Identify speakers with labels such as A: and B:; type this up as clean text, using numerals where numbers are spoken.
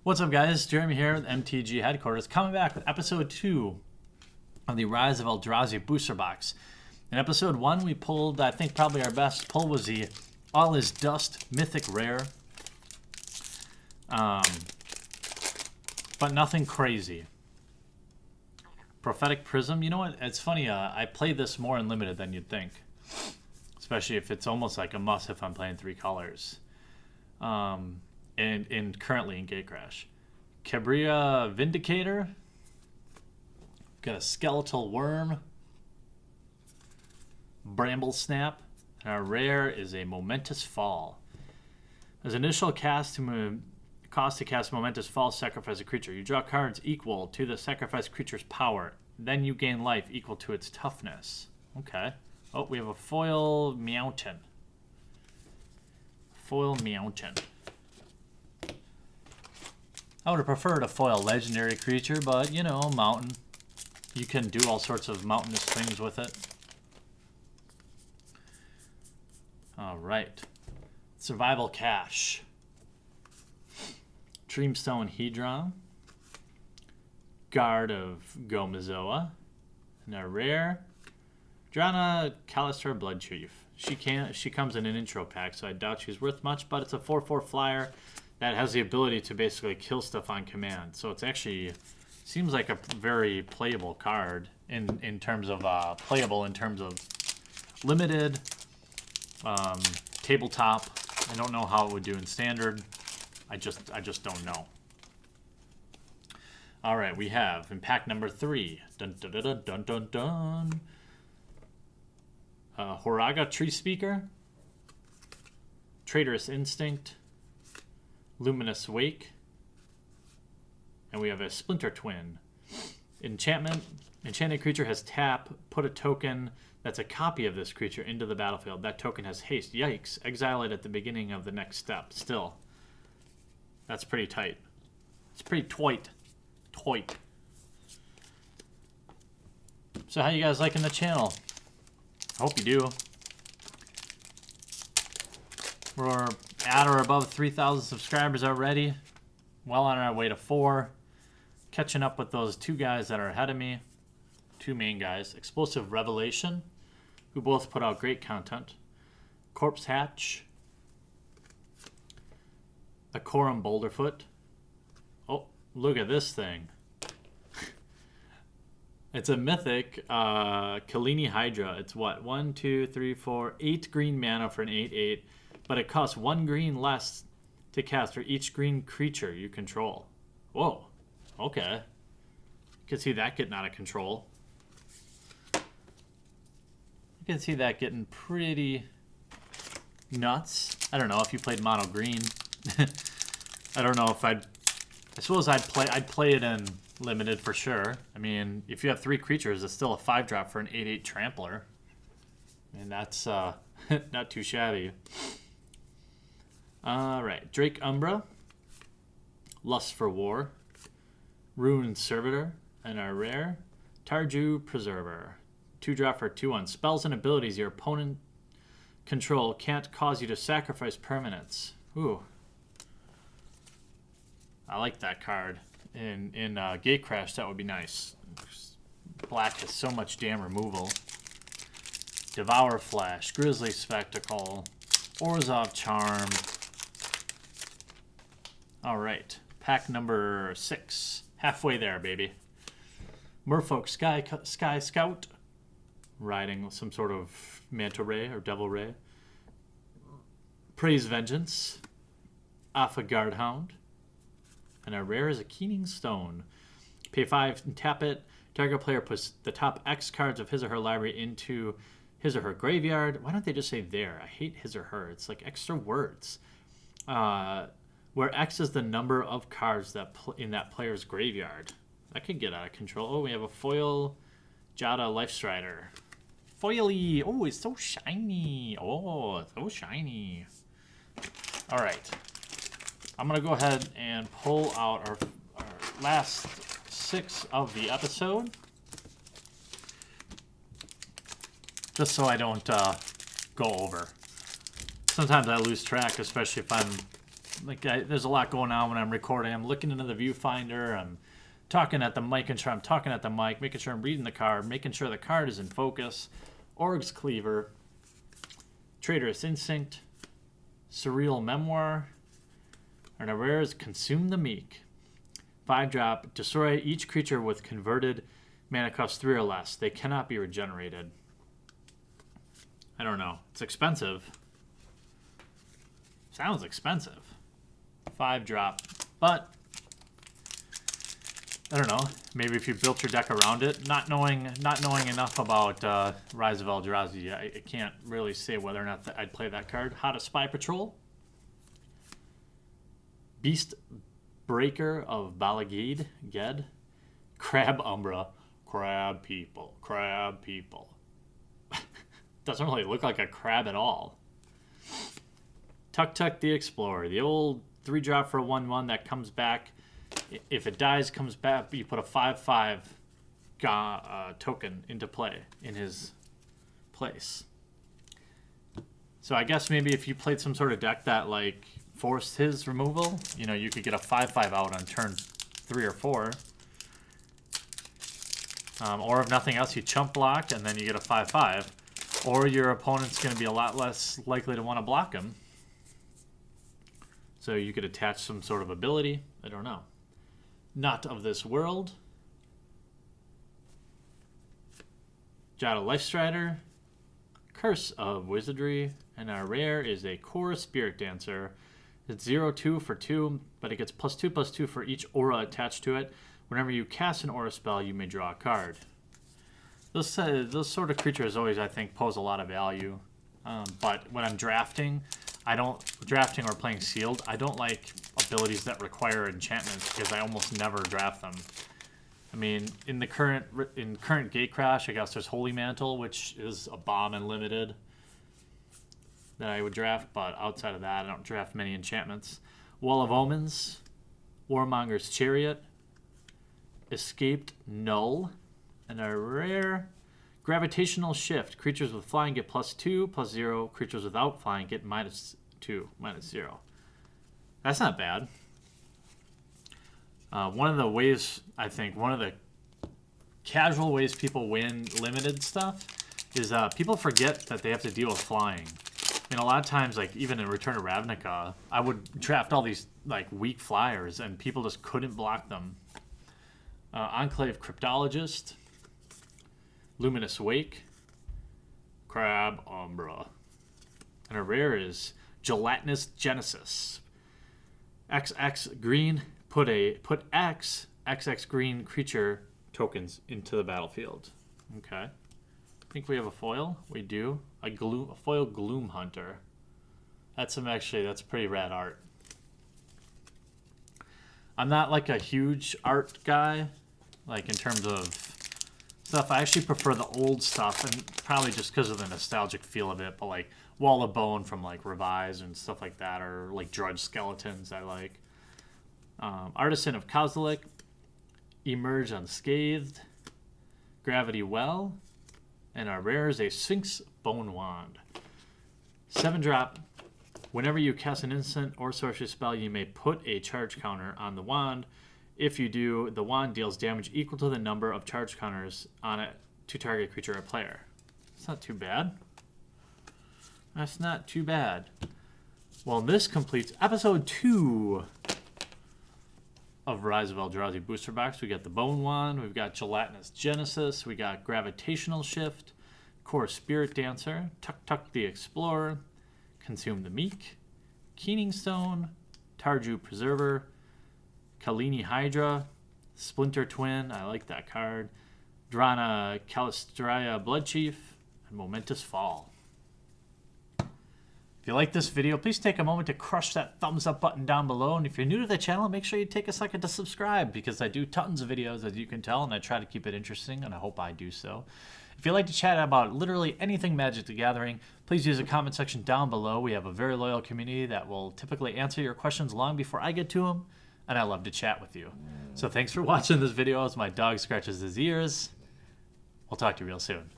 A: What's up, guys? Jeremy here with MTG Headquarters, coming back with episode 2 of the Rise of Eldrazi booster box. In episode 1, we pulled, I think probably our best pull was the All Is Dust Mythic Rare. But nothing crazy. Prophetic Prism, you know what? It's funny, I play this more in Limited than you'd think. Especially if it's almost like a must if I'm playing 3 colors. And currently in Gatecrash. Cabria Vindicator. Got a Skeletal Worm. Bramble Snap. And our rare is a Momentous Fall. As initial cost to cast Momentous Fall, sacrifice a creature. You draw cards equal to the sacrificed creature's power. Then you gain life equal to its toughness. Okay. Oh, we have a Foil Mountain. Foil Mountain. I would have preferred a foil legendary creature, but, you know, mountain. You can do all sorts of mountainous things with it. Alright. Survival Cache. Dreamstone Hedron. Guard of Gomazoa. And a rare. Drana Callister Bloodchief. She comes in an intro pack, so I doubt she's worth much, but it's a 4/4 flyer that has the ability to basically kill stuff on command. So it's actually seems like a very playable card in terms of playable in terms of limited, tabletop. I don't know how it would do in standard. I just don't know. All right, we have in pack number 3. Dun dun dun dun dun dun dun. Horaga Tree Speaker. Traitorous Instinct. Luminous Wake. And we have a Splinter Twin. Enchantment. Enchanted creature has tap. Put a token that's a copy of this creature into the battlefield. That token has haste. Yikes. Exile it at the beginning of the next step. Still. That's pretty tight. It's pretty toit. So how you guys liking the channel? I hope you do. We're at or above 3,000 subscribers already. Well on our way to 4. Catching up with those 2 guys that are ahead of me. 2 main guys. Explosive Revelation, who both put out great content. Corpse Hatch. Acorum Boulderfoot. Oh, look at this thing. It's a mythic Kalini Hydra. It's what? 1, 2, 3, 4, 8 green mana for an 8/8. But it costs 1 green less to cast for each green creature you control. Whoa. Okay. You can see that getting out of control. You can see that getting pretty nuts. I don't know if you played mono green. I don't know if I suppose I'd play it in limited for sure. I mean, if you have 3 creatures, it's still a 5-drop for an 8/8 trampler. And that's not too shabby. Alright, Drake Umbra, Lust for War, Ruined Servitor, and our rare, Tarju Preserver. 2-drop for 2/1. Spells and abilities your opponent control can't cause you to sacrifice permanents. Ooh. I like that card. In Gatecrash, that would be nice. Black has so much damn removal. Devour Flash, Grizzly Spectacle, Orzhov Charm. Alright, pack number 6. Halfway there, baby. Merfolk Sky Scout, riding some sort of Manta Ray or Devil Ray. Praise Vengeance, Alpha Guardhound, and our rare is a Keening Stone. Pay 5 and tap it. Target player puts the top X cards of his or her library into his or her graveyard. Why don't they just say there? I hate his or her. It's like extra words. Where X is the number of cards that in that player's graveyard. That could get out of control. Oh, we have a foil Jada Lifestrider. Foily. Oh, it's so shiny. Oh, so shiny. All right. I'm going to go ahead and pull out our last 6 of the episode. Just so I don't go over. Sometimes I lose track, especially if I'm Like there's a lot going on when I'm recording. I'm looking into the viewfinder. I'm talking at the mic, making sure I'm talking at the mic, making sure I'm reading the card, making sure the card is in focus. Org's Cleaver, Traitorous Instinct, Surreal Memoir, and a rare is Consume the Meek. 5-drop, destroy each creature with converted mana cost 3 or less. They cannot be regenerated. I don't know. It's expensive. Sounds expensive. 5-drop. But I don't know. Maybe if you built your deck around it, not knowing enough about Rise of Eldrazi, I can't really say whether or not I'd play that card. How to Spy Patrol. Beast Breaker of Balagade, Ged. Crab Umbra. Crab people. Crab people. Doesn't really look like a crab at all. Tuk Tuk the Explorer. The old 3-drop for a 1/1 that comes back. If it dies, comes back, you put a 5/5 token into play in his place. So I guess maybe if you played some sort of deck that like forced his removal, you know, you could get a 5/5 out on turn 3 or 4. Or if nothing else, you chump block and then you get a 5/5. Or your opponent's going to be a lot less likely to want to block him. So you could attach some sort of ability. I don't know. Not of This World. Jada Lifestrider. Curse of Wizardry. And our rare is a Core Spirit Dancer. It's 0/2 for 2, but it gets +2/+2 for each aura attached to it. Whenever you cast an aura spell, you may draw a card. Those sort of creatures always, I think, pose a lot of value. But when I'm drafting, drafting or playing sealed, I don't like abilities that require enchantments because I almost never draft them. I mean, in current Gatecrash, I guess there's Holy Mantle, which is a bomb and limited that I would draft, but outside of that, I don't draft many enchantments. Wall of Omens, Warmonger's Chariot, Escaped Null, and a rare Gravitational Shift. Creatures with flying get +2/+0. Creatures without flying get -2/-0. That's not bad. One of the ways, I think, one of the casual ways people win limited stuff is people forget that they have to deal with flying. I mean, a lot of times, like even in Return to Ravnica, I would draft all these like weak flyers, and people just couldn't block them. Enclave Cryptologist, Luminous Wake, Crab Umbra, and a rare is Gelatinous Genesis. XX green, put X XX green creature tokens into the battlefield. Okay. I think we have a foil. We do. A foil Gloom Hunter. That's pretty rad art. I'm not like a huge art guy, like in terms of stuff. I actually prefer the old stuff, and probably just because of the nostalgic feel of it, but like Wall of Bone from like Revise and stuff like that, or like Drudge Skeletons I like. Artisan of Kozilek, Emerge Unscathed, Gravity Well, and our rare is a Sphinx Bone Wand. 7-drop. Whenever you cast an instant or sorcery spell, you may put a charge counter on the wand. If you do, the wand deals damage equal to the number of charge counters on it to target creature or player. It's not too bad. That's not too bad. Well, this completes episode 2 of Rise of Eldrazi Booster Box. We got the Bone Wand, we've got Gelatinous Genesis, we got Gravitational Shift, Core Spirit Dancer, Tuk Tuk the Explorer, Consume the Meek, Keening Stone, Tarju Preserver, Kalini Hydra, Splinter Twin, I like that card, Drana Calistria Bloodchief, and Momentous Fall. If you like this video, please take a moment to crush that thumbs up button down below. And if you're new to the channel, make sure you take a second to subscribe, because I do tons of videos, as you can tell, and I try to keep it interesting, and I hope I do so. If you'd like to chat about literally anything Magic the Gathering, please use the comment section down below. We have a very loyal community that will typically answer your questions long before I get to them, and I love to chat with you. So thanks for watching this video as my dog scratches his ears. We'll talk to you real soon.